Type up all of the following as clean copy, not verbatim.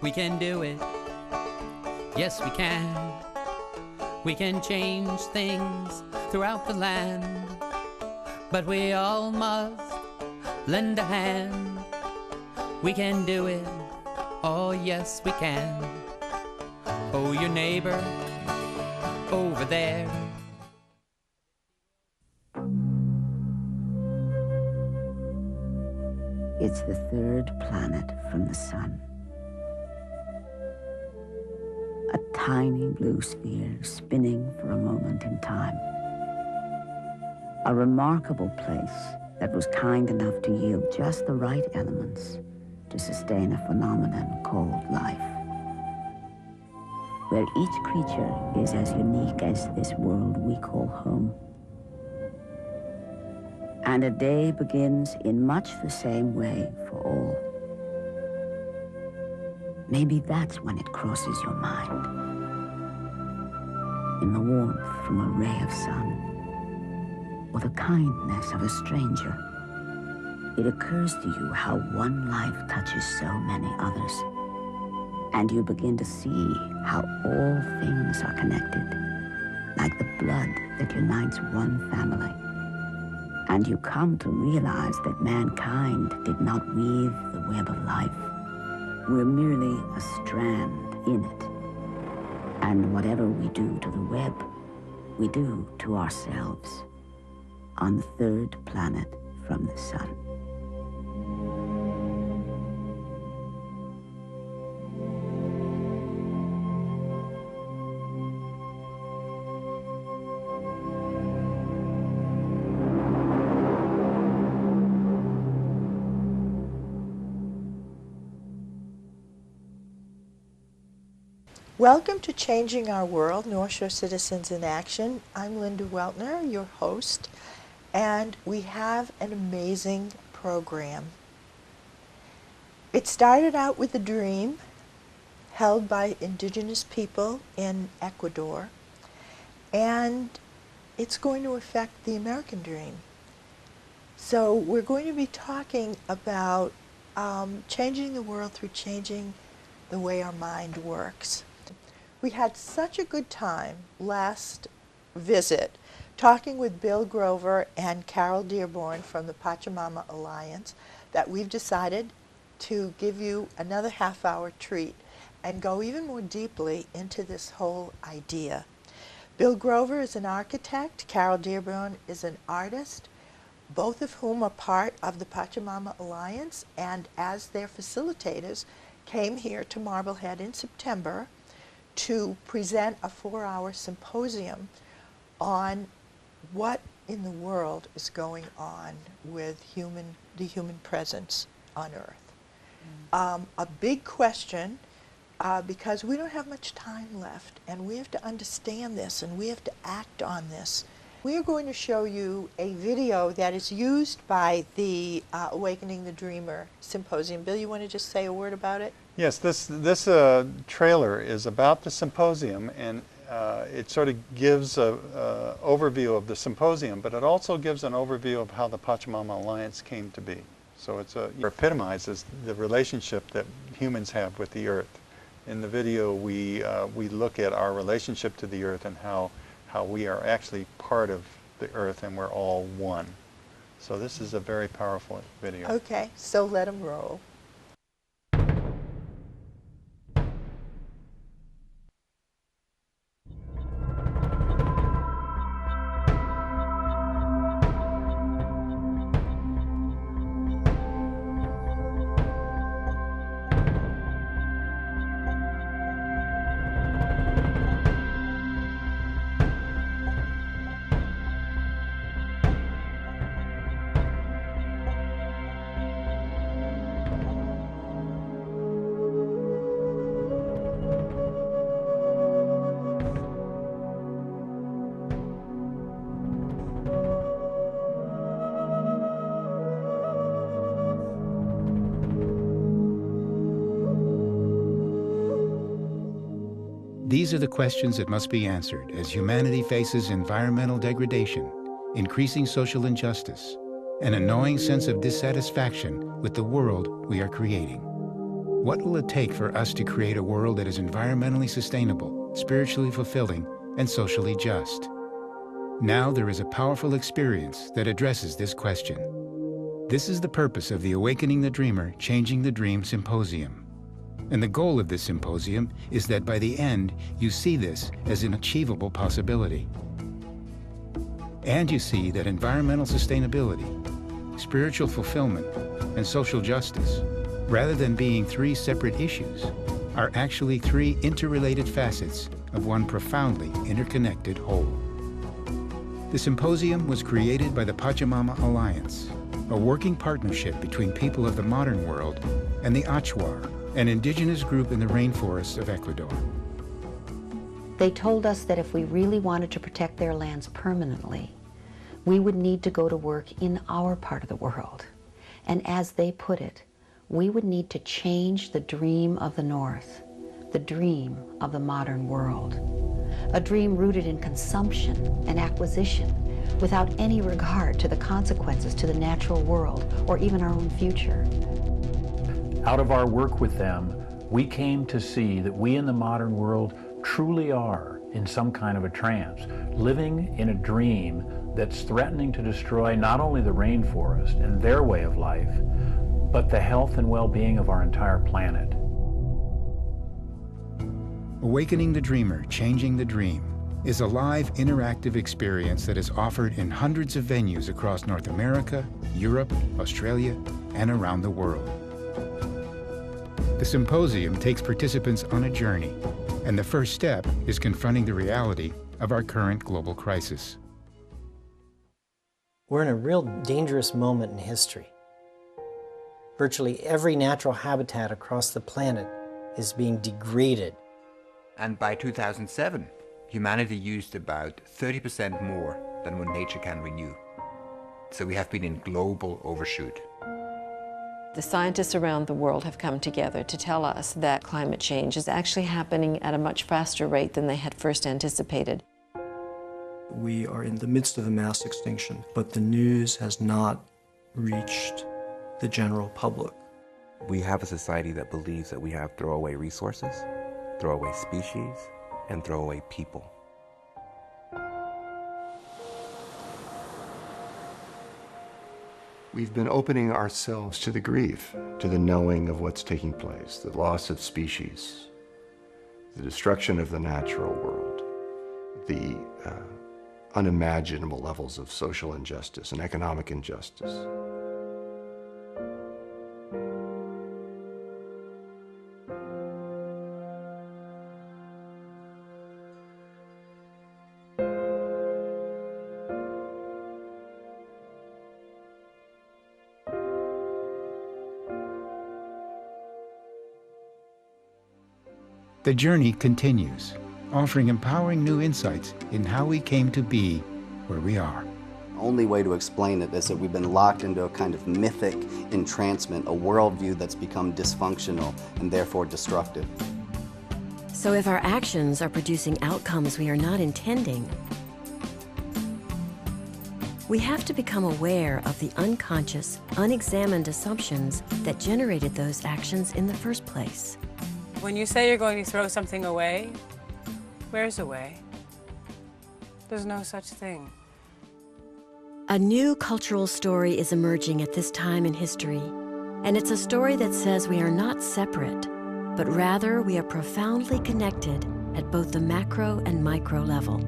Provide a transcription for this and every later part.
We can do it. Yes, we can. We can change things throughout the land. But we all must lend a hand. We can do it. Oh, yes, we can. Oh, your neighbor over there. It's the third planet from the sun. A tiny blue sphere spinning for a moment in time. A remarkable place that was kind enough to yield just the right elements to sustain a phenomenon called life. Where each creature is as unique as this world we call home. And a day begins in much the same way for all. Maybe that's when it crosses your mind. In the warmth from a ray of sun, or the kindness of a stranger, it occurs to you how one life touches so many others. And you begin to see how all things are connected, like the blood that unites one family. And you come to realize that mankind did not weave the web of life. We're merely a strand in it. And whatever we do to the web, we do to ourselves on the third planet from the sun. Welcome to Changing Our World, North Shore Citizens in Action. I'm Linda Weltner, your host, and we have an amazing program. It started out with a dream held by indigenous people in Ecuador, and it's going to affect the American dream. So we're going to be talking about changing the world through changing the way our mind works. We had such a good time last visit talking with Bill Grover and Carol Dearborn from the Pachamama Alliance that we've decided to give you another half-hour treat and go even more deeply into this whole idea. Bill Grover is an architect, Carol Dearborn is an artist, both of whom are part of the Pachamama Alliance, and as their facilitators came here to Marblehead in September to present a 4-hour symposium on what in the world is going on with the human presence on Earth. A big question, because we don't have much time left, and we have to understand this, and we have to act on this. We are going to show you a video that is used by the Awakening the Dreamer Symposium. Bill, you want to just say a word about it? Yes, this trailer is about the symposium, and it sort of gives an overview of the symposium, but it also gives an overview of how the Pachamama Alliance came to be. So it epitomizes the relationship that humans have with the Earth. In the video, we look at our relationship to the Earth and how we are actually part of the Earth and we're all one. So this is a very powerful video. Okay, so let them roll. These are the questions that must be answered as humanity faces environmental degradation, increasing social injustice, and a gnawing sense of dissatisfaction with the world we are creating. What will it take for us to create a world that is environmentally sustainable, spiritually fulfilling, and socially just? Now there is a powerful experience that addresses this question. This is the purpose of the Awakening the Dreamer, Changing the Dream Symposium. And the goal of this symposium is that by the end, you see this as an achievable possibility. And you see that environmental sustainability, spiritual fulfillment, and social justice, rather than being three separate issues, are actually three interrelated facets of one profoundly interconnected whole. The symposium was created by the Pachamama Alliance, a working partnership between people of the modern world and the Achuar, an indigenous group in the rainforests of Ecuador. They told us that if we really wanted to protect their lands permanently, we would need to go to work in our part of the world. And as they put it, we would need to change the dream of the North, the dream of the modern world. A dream rooted in consumption and acquisition, without any regard to the consequences to the natural world or even our own future. Out of our work with them, we came to see that we in the modern world truly are in some kind of a trance, living in a dream that's threatening to destroy not only the rainforest and their way of life, but the health and well-being of our entire planet. Awakening the Dreamer, Changing the Dream is a live, interactive experience that is offered in hundreds of venues across North America, Europe, Australia, and around the world. The symposium takes participants on a journey, and the first step is confronting the reality of our current global crisis. We're in a real dangerous moment in history. Virtually every natural habitat across the planet is being degraded. And by 2007, humanity used about 30% more than what nature can renew. So we have been in global overshoot. The scientists around the world have come together to tell us that climate change is actually happening at a much faster rate than they had first anticipated. We are in the midst of a mass extinction, but the news has not reached the general public. We have a society that believes that we have throwaway resources, throwaway species, and throwaway people. We've been opening ourselves to the grief, to the knowing of what's taking place, the loss of species, the destruction of the natural world, the unimaginable levels of social injustice and economic injustice. The journey continues, offering empowering new insights in how we came to be where we are. The only way to explain it is that we've been locked into a kind of mythic entrancement, a worldview that's become dysfunctional and therefore destructive. So if our actions are producing outcomes we are not intending, we have to become aware of the unconscious, unexamined assumptions that generated those actions in the first place. When you say you're going to throw something away, where's away? There's no such thing. A new cultural story is emerging at this time in history, and it's a story that says we are not separate, but rather we are profoundly connected at both the macro and micro level.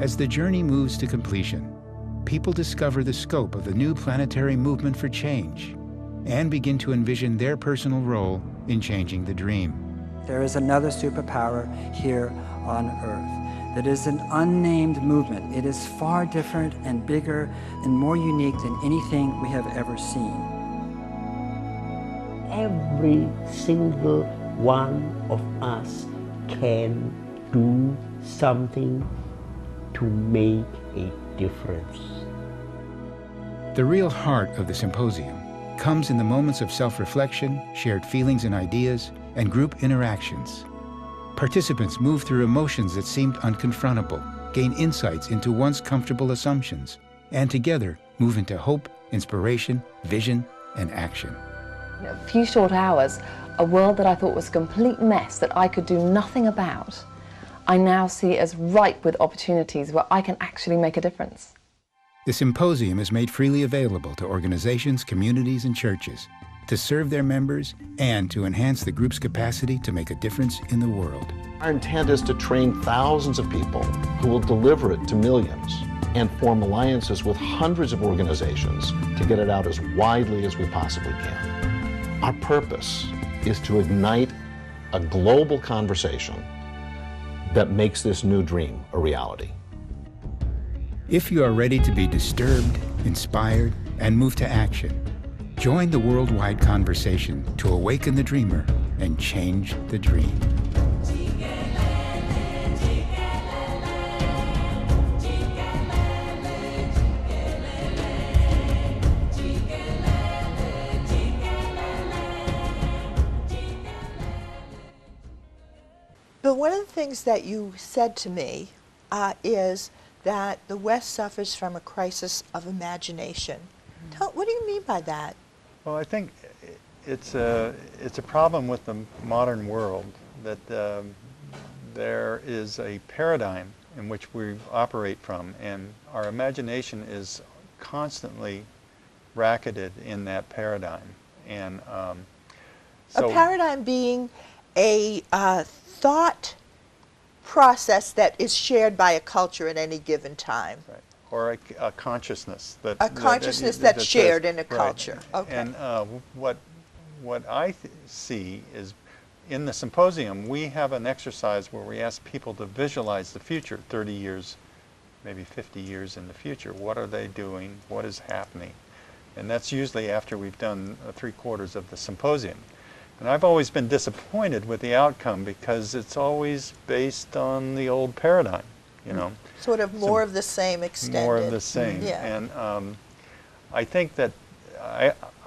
As the journey moves to completion, people discover the scope of the new planetary movement for change and begin to envision their personal role in changing the dream. There is another superpower here on Earth that is an unnamed movement. It is far different and bigger and more unique than anything we have ever seen. Every single one of us can do something to make a difference. The real heart of the symposium comes in the moments of self-reflection, shared feelings and ideas, and group interactions. Participants move through emotions that seemed unconfrontable, gain insights into once comfortable assumptions, and together move into hope, inspiration, vision, and action. A few short hours, a world that I thought was a complete mess that I could do nothing about, I now see as ripe with opportunities where I can actually make a difference. The symposium is made freely available to organizations, communities, and churches to serve their members and to enhance the group's capacity to make a difference in the world. Our intent is to train thousands of people who will deliver it to millions and form alliances with hundreds of organizations to get it out as widely as we possibly can. Our purpose is to ignite a global conversation that makes this new dream a reality. If you are ready to be disturbed, inspired, and moved to action, join the worldwide conversation to awaken the dreamer and change the dream. But one of the things that you said to me is that the West suffers from a crisis of imagination. What do you mean by that? Well, I think it's a problem with the modern world that there is a paradigm in which we operate from, and our imagination is constantly bracketed in that paradigm. And so a paradigm being a thought process that is shared by a culture at any given time. Right. Or a consciousness that that's shared in a culture. Right. Okay. And what I see is in the symposium we have an exercise where we ask people to visualize the future, 30 years, maybe 50 years in the future. What are they doing? What is happening? And that's usually after we've done 3/4 of the symposium. And I've always been disappointed with the outcome because it's always based on the old paradigm, you know. Sort of more of the same extended. More of the same. Yeah. And I think that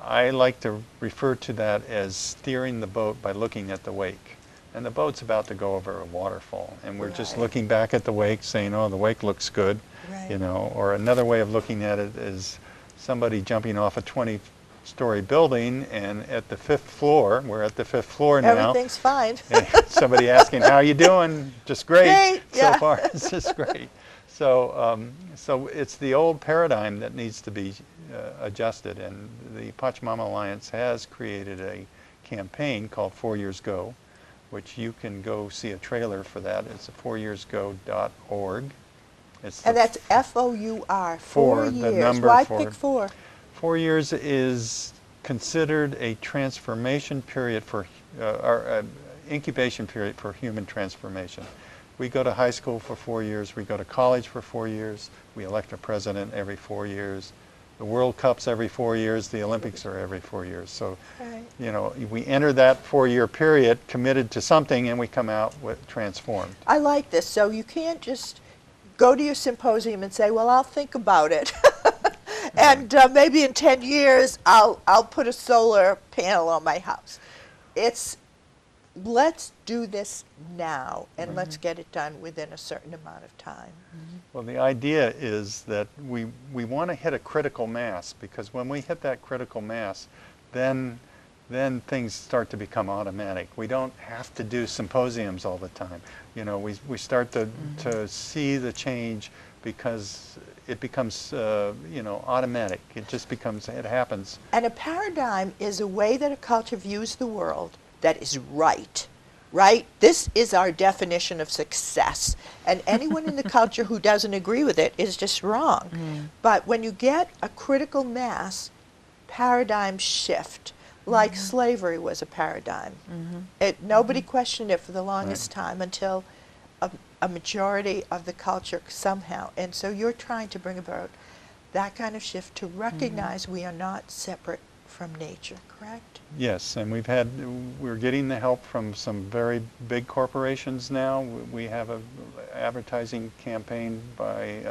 I like to refer to that as steering the boat by looking at the wake. And the boat's about to go over a waterfall. And we're just looking back at the wake saying, oh, the wake looks good, you know. Or another way of looking at it is somebody jumping off a 20-story building, and at the 5th floor, we're at the 5th floor now. Everything's fine. Somebody asking, how are you doing? Just great. Great, yeah. So far, it's just great. So, so it's the old paradigm that needs to be adjusted, and the Pachamama Alliance has created a campaign called 4 Years Go, which you can go see a trailer for that. It's 4yearsgo.org. And that's F-O-U-R, 4 years. The number Why 4. pick 4? 4 years is considered a transformation period for, or incubation period for human transformation. We go to high school for 4 years, we go to college for 4 years, we elect a president every 4 years. The World Cup's every 4 years, the Olympics are every 4 years. So, you know, we enter that 4-year period committed to something and we come out with transformed. I like this. So you can't just go to your symposium and say, well, I'll think about it. And maybe in 10 years, I'll put a solar panel on my house. It's, let's do this now, and let's get it done within a certain amount of time. Well, the idea is that we want to hit a critical mass, because when we hit that critical mass, then things start to become automatic. We don't have to do symposiums all the time. You know, we start to see the change because it becomes, you know, automatic. It just becomes, it happens. And a paradigm is a way that a culture views the world that is right. Right? This is our definition of success. And anyone in the culture who doesn't agree with it is just wrong. But when you get a critical mass, paradigms shift. Like slavery was a paradigm. Nobody questioned it for the longest time until a majority of the culture somehow. And so you're trying to bring about that kind of shift to recognize we are not separate from nature, correct? Yes, and we're getting the help from some very big corporations now. We have an advertising campaign by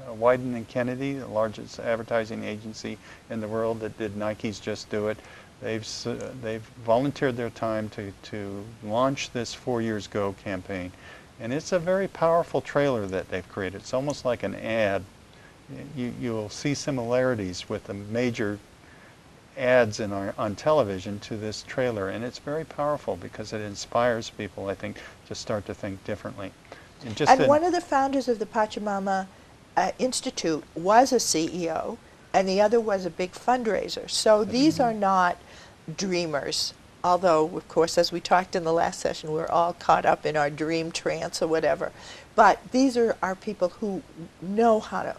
Wyden and Kennedy, the largest advertising agency in the world that did Nike's Just Do It. They've volunteered their time to launch this 4 Years Go campaign. And it's a very powerful trailer that they've created. It's almost like an ad. You'll see similarities with the major ads on television to this trailer, and it's very powerful because it inspires people, I think, to start to think differently. And one of the founders of the Pachamama Institute was a CEO, and the other was a big fundraiser. So these are not dreamers, although, of course, as we talked in the last session, we're all caught up in our dream trance or whatever. But these are people who know how to,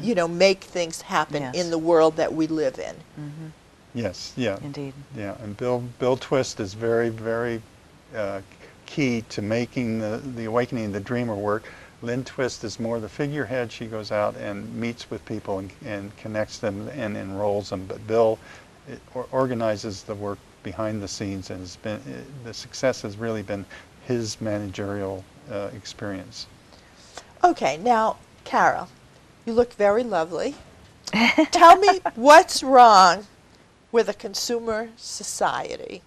you know, make things happen in the world that we live in. Yes, yeah. Indeed. Yeah, and Bill Twist is very, very key to making the Awakening the Dreamer work. Lynn Twist is more the figurehead. She goes out and meets with people and connects them and enrolls them. But Bill organizes the work behind the scenes, and the success has really been his managerial experience. Okay, now, Carol, you look very lovely. Tell me what's wrong with a consumer society.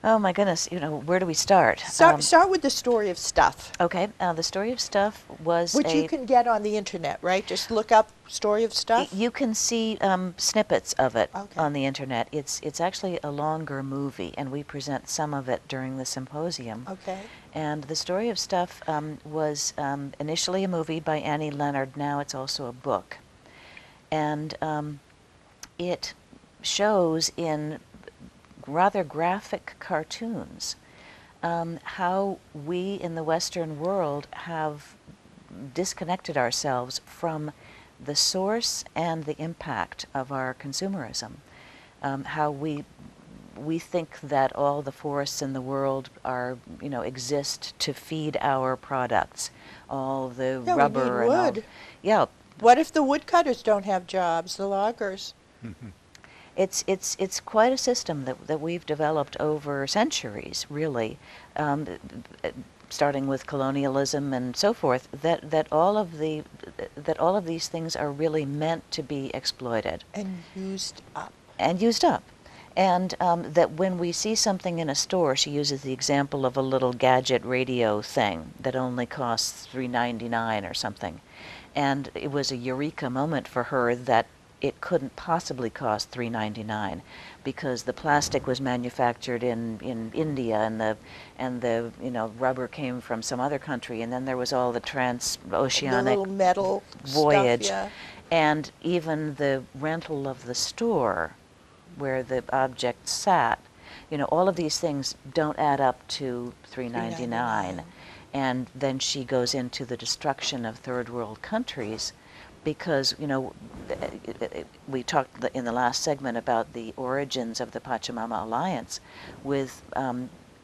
Oh my goodness, you know, where do we start? Start with the story of stuff. Okay, the story of stuff was which you can get on the internet, right? Just look up story of stuff. You can see snippets of it on the internet. It's actually a longer movie, and we present some of it during the symposium. Okay. And the story of stuff was initially a movie by Annie Leonard. Now it's also a book, and it shows in rather graphic cartoons how we in the Western world have disconnected ourselves from the source and the impact of our consumerism. How we think that all the forests in the world are, you know, exist to feed our products. All the rubber we need wood. Yeah. What if the woodcutters don't have jobs, the loggers? It's quite a system that we've developed over centuries, really, starting with colonialism and so forth. That all of these things are really meant to be exploited and used up. And that when we see something in a store, she uses the example of a little gadget radio thing that only costs $3.99 or something, and it was a eureka moment for her that it couldn't possibly cost $3.99 because the plastic was manufactured in India, and the you know, rubber came from some other country, and then there was all the transoceanic little metal voyage, stuff, and even the rental of the store where the object sat. You know, all of these things don't add up to $3.99. And then she goes into the destruction of third world countries, because, you know, we talked in the last segment about the origins of the Pachamama Alliance, with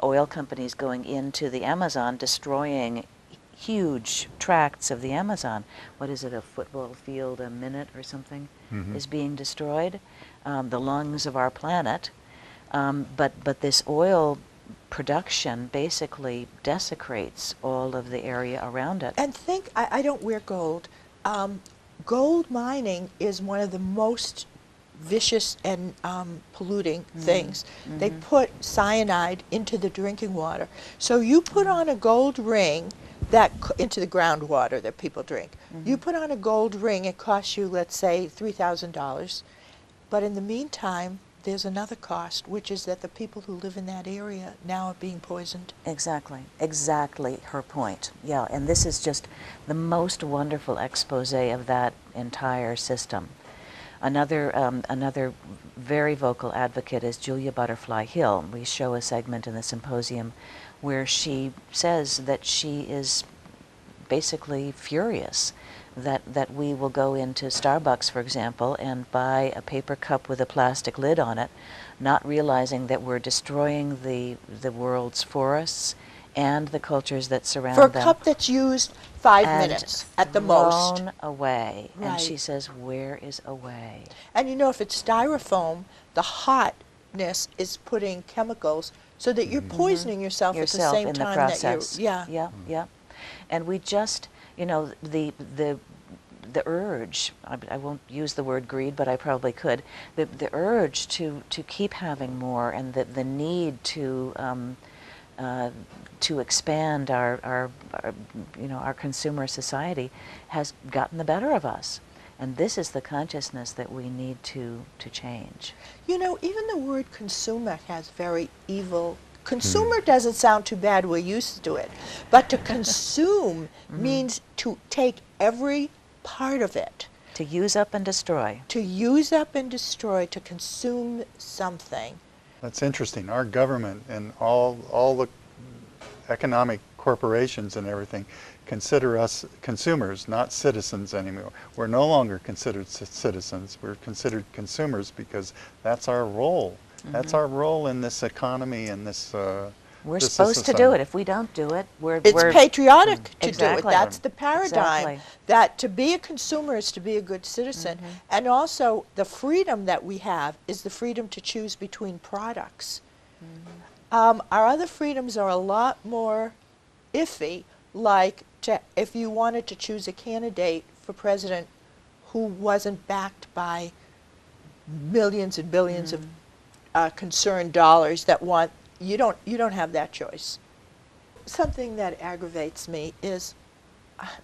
oil companies going into the Amazon, destroying huge tracts of the Amazon. What is it, a football field a minute or something is being destroyed? The lungs of our planet. But this oil production basically desecrates all of the area around it. And think, I don't wear gold. Gold mining is one of the most vicious and polluting things. They put cyanide into the drinking water. So you put on a gold ring into the groundwater that people drink. You put on a gold ring, it costs you, let's say, $3,000. But in the meantime, there's another cost, which is that the people who live in that area now are being poisoned. Exactly her point. Yeah, and this is just the most wonderful expose of that entire system. Another very vocal advocate is Julia Butterfly Hill. We show a segment in the symposium where she says that she is basically furious that we will go into Starbucks, for example, and buy a paper cup with a plastic lid on it, not realizing that we're destroying the world's forests and the cultures that surround them. For a cup that's used 5 minutes at the most. Thrown away. Right. And she says, where is away? And you know, if it's styrofoam, the hotness is putting chemicals so that you're poisoning yourself at the same in time the process. that you're, yeah. And we just, you know, the urge, I won't use the word greed, but I probably could, the urge to keep having more, and the need to expand our consumer society has gotten the better of us. And this is the consciousness that we need to change. You know, even the word consumer has very evil. Consumer doesn't sound too bad, we're used to it. But to consume means to take every part of it. To use up and destroy. To use up and destroy, to consume something. That's interesting. Our government and all the economic corporations and everything consider us consumers, not citizens anymore. We're no longer considered citizens. We're considered consumers because that's our role. That's our role in this economy and this we're supposed to do it. If we don't do it, we're patriotic to do it. Exactly. That's the paradigm. Exactly. That to be a consumer is to be a good citizen. And also the freedom that we have is the freedom to choose between products. Our other freedoms are a lot more iffy, like if you wanted to choose a candidate for president who wasn't backed by millions and billions of concerned dollars that want, you don't have that choice. Something that aggravates me is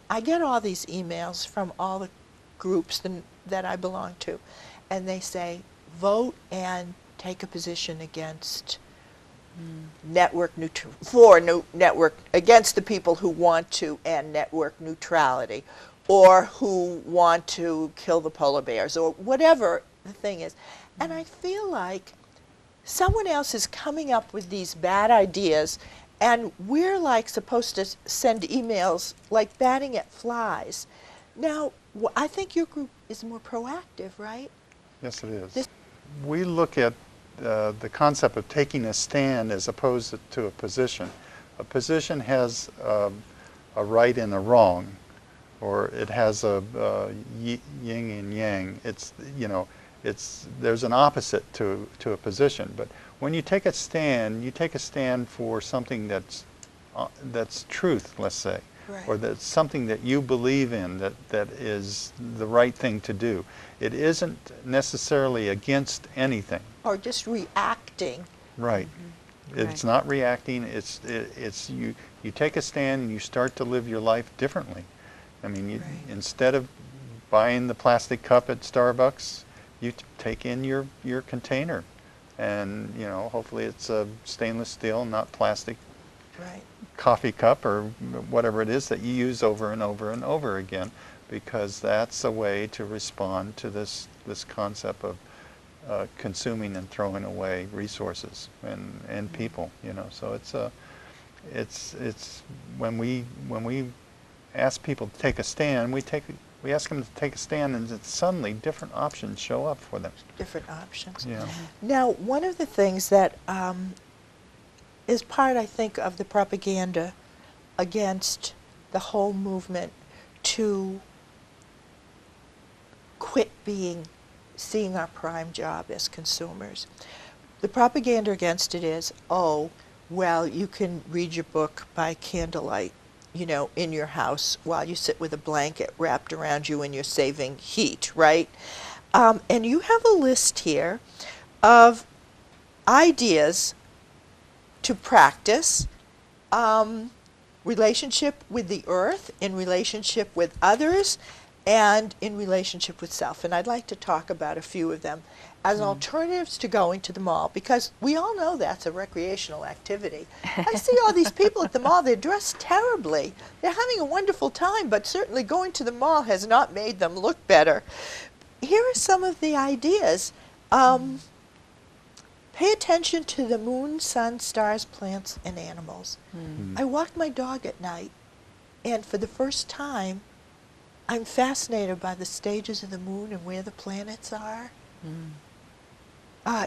I get all these emails from all the groups that I belong to, and they say, vote and take a position against against the people who want to end network neutrality, or who want to kill the polar bears, or whatever the thing is. And I feel like someone else is coming up with these bad ideas, and we're like supposed to send emails like batting at flies. Now, I think your group is more proactive, right? Yes, it is. We look at the concept of taking a stand as opposed to a position. A position has a right and a wrong, or it has a yin and yang. It's, you know, there's an opposite to a position. But when you take a stand for something that's truth, let's say, or that's something that you believe in, that is the right thing to do. It isn't necessarily against anything. Or just reacting. Right. It's not reacting. It's you take a stand and you start to live your life differently. I mean, instead of buying the plastic cup at Starbucks, you take in your container, and you know, hopefully it's a stainless steel, not plastic. Coffee cup or whatever it is that you use over and over and over again, because that's a way to respond to this concept of consuming and throwing away resources and people, you know. So it's when we ask people to take a stand, we ask them to take a stand, and suddenly different options show up for them. Different options. Yeah. Now, one of the things that is part, I think, of the propaganda against the whole movement to quit seeing our prime job as consumers. The propaganda against it is, oh, well, you can read your book by candlelight, you know, in your house while you sit with a blanket wrapped around you and you're saving heat, right? And you have a list here of ideas to practice relationship with the earth, in relationship with others, and in relationship with self. And I'd like to talk about a few of them as alternatives to going to the mall, because we all know that's a recreational activity. I see all these people at the mall, they're dressed terribly. They're having a wonderful time, but certainly going to the mall has not made them look better. Here are some of the ideas. Pay attention to the moon, sun, stars, plants, and animals. I walk my dog at night, and for the first time, I'm fascinated by the stages of the moon and where the planets are.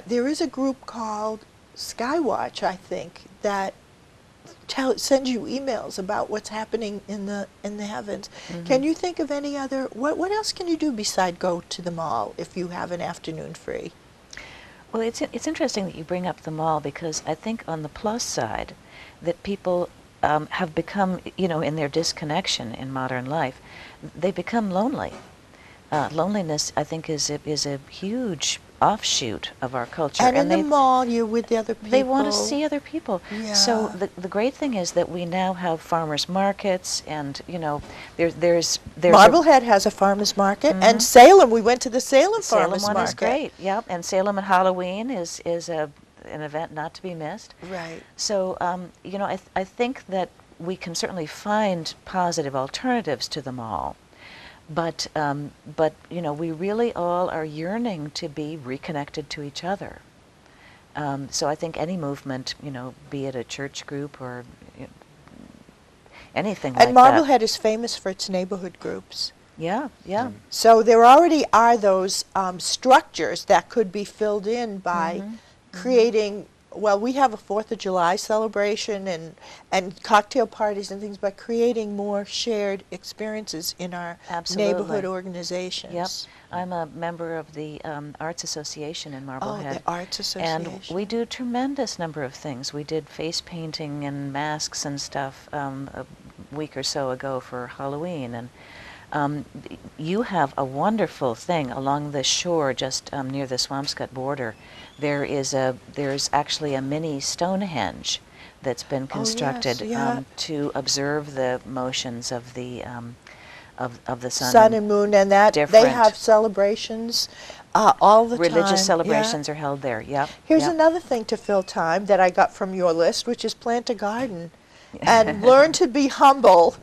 There is a group called Skywatch, I think, that sends you emails about what's happening in the heavens. Can you think of any other? What else can you do beside go to the mall if you have an afternoon free? Well, it's interesting that you bring up the mall, because I think on the plus side that people have become, you know, in their disconnection in modern life, they become lonely. Loneliness, I think, is a huge offshoot of our culture. And in the mall, you're with the other people. They want to see other people. Yeah. So the great thing is that we now have farmers markets, and you know, there's Marblehead has a farmers market, and Salem. We went to the Salem farmers one market. is great. Yep, and Salem at Halloween is an event not to be missed. Right. So you know, I think that we can certainly find positive alternatives to the mall. But you know, we really all are yearning to be reconnected to each other. So I think any movement, you know, be it a church group or anything like that. And Marblehead is famous for its neighborhood groups. Yeah, yeah. So there already are those structures that could be filled in by creating. Well, we have a 4th of July celebration and cocktail parties and things, but creating more shared experiences in our neighborhood organizations. Yep. I'm a member of the Arts Association in Marblehead. Oh, the Arts Association. And we do a tremendous number of things. We did face painting and masks and stuff a week or so ago for Halloween. And you have a wonderful thing along the shore just near the Swampscott border. There's actually a mini Stonehenge that's been constructed to observe the motions of the sun and moon, and that they have celebrations all the time. Religious celebrations are held there. Yep. Here's another thing to fill time that I got from your list, which is plant a garden. And learn to be humble,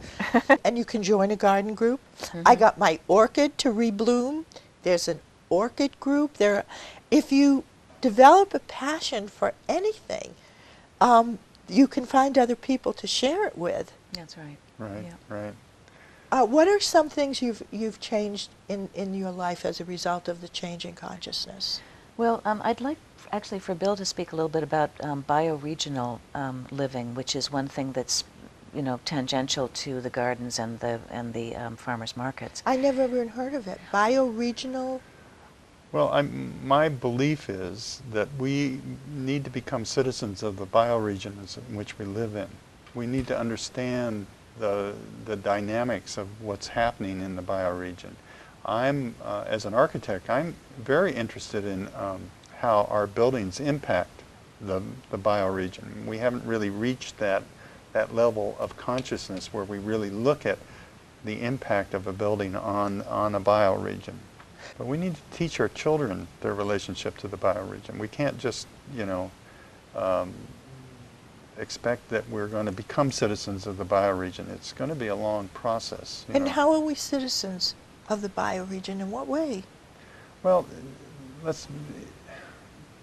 and you can join a garden group. I got my orchid to rebloom. There's an orchid group. If you develop a passion for anything, you can find other people to share it with. That's right. Right, right. What are some things you've changed in your life as a result of the change in consciousness? Well, I'd like actually for Bill to speak a little bit about bioregional living, which is one thing that's, you know, tangential to the gardens and the farmers markets. I never even heard of it. Bioregional. Well, my belief is that we need to become citizens of the bioregions in which we live in. We need to understand the dynamics of what's happening in the bioregion. As an architect, I'm very interested in how our buildings impact the bioregion. We haven't really reached that level of consciousness where we really look at the impact of a building on a bioregion. But we need to teach our children their relationship to the bioregion. We can't just, you know, expect that we're going to become citizens of the bioregion. It's going to be a long process. And how are we citizens of the bioregion? In what way? Well, let's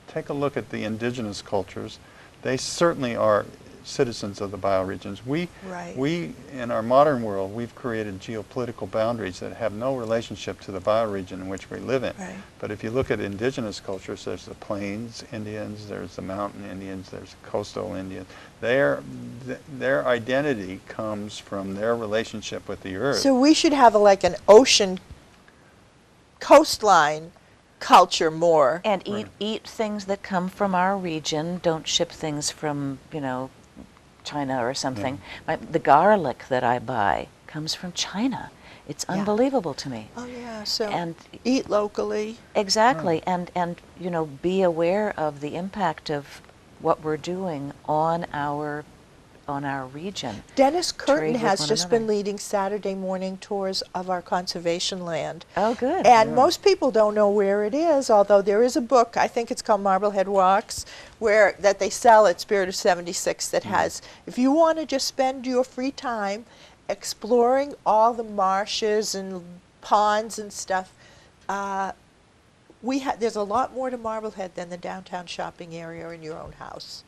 take a look at the indigenous cultures. They certainly are citizens of the bioregions. We, in our modern world, we've created geopolitical boundaries that have no relationship to the bioregion in which we live in. Right. But if you look at indigenous cultures, there's the Plains Indians, there's the Mountain Indians, there's coastal Indians. Their identity comes from their relationship with the earth. So we should have like an ocean coastline culture more. And eat things that come from our region. Don't ship things from, you know, China or something. The garlic that I buy comes from China. It's unbelievable to me. Oh yeah, so and eat locally. Exactly, and you know, be aware of the impact of what we're doing on our region. Dennis Curtin has just been leading Saturday morning tours of our conservation land. Oh, good. And most people don't know where it is, although there is a book, I think it's called Marblehead Walks, that they sell at Spirit of 76 that has, if you want to just spend your free time exploring all the marshes and ponds and stuff, there's a lot more to Marblehead than the downtown shopping area or in your own house.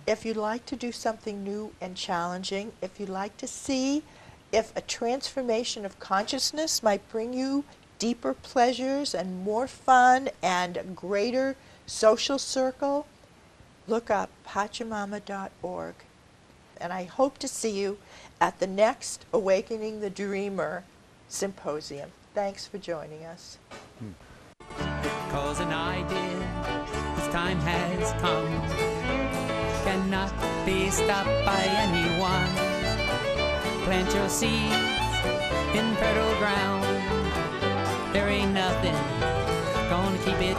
If you'd like to do something new and challenging, if you'd like to see if a transformation of consciousness might bring you deeper pleasures and more fun and a greater social circle, look up Pachamama.org. And I hope to see you at the next Awakening the Dreamer Symposium. Thanks for joining us. 'Cause an idea, its time has come, cannot be stopped by anyone. Plant your seeds in fertile ground. There ain't nothing gonna keep it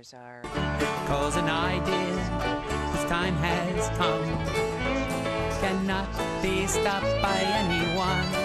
Cause an idea, whose time has come, cannot be stopped by anyone.